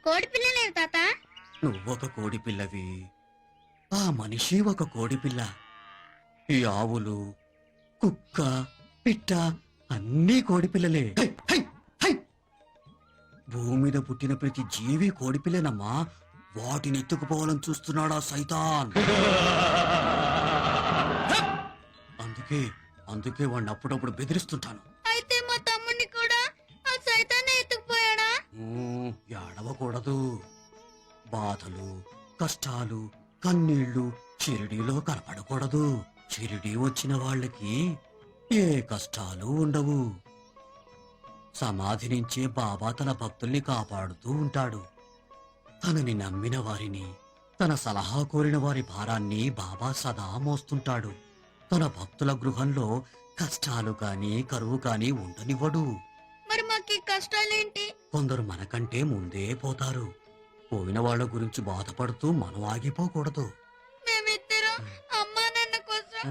కోడి పిల్ల లేదు తాత. నువ్వొక కోడి పిల్లవి, ఆ మనిషి ఒక కోడి పిల్ల. ఈ ఆవులు, కుక్క, పిట్ట అన్నీ కోడి పిల్లలే. High, high, high! భూమి మీద పుట్టిన ప్రతి జీవి కోడి పిల్లనమ్మా. వాటిని ఎత్తుకుపోవాలని చూస్తున్నాడా సైతాన్. అందుకే అందుకే వాడిని అప్పుడప్పుడు బెదిరిస్తుంటాను. అయితే మా తమ్ముడిని కూడా ఆ సైతాన్ని ఎత్తుకుపోయాడా? ఏడవకూడదు. బాధలు, కష్టాలు, కన్నీళ్లు షిరిడీలో కనపడకూడదు. షిరిడీ వచ్చిన వాళ్ళకి ఏ కష్టాలు ఉండవు. సమాధి నుంచే బాబా తన భక్తుల్ని కాపాడుతూ ఉంటాడు. తనని నమ్మిన వారిని, తన సలహా కోరిన వారి భారాన్ని బాబా సదా మోస్తుంటాడు. తన భక్తుల గృహంలో కష్టాలు కాని కరువు కాని ఉండనివ్వడు. మరి మాకు కష్టాలేంటి? కొందరు మనకంటే ముందే పోతారు. పోయిన వాళ్ళ గురించి బాధపడుతూ మనం ఆగిపోకూడదు. మేమిద్దరం అమ్మా నాన్న కోసం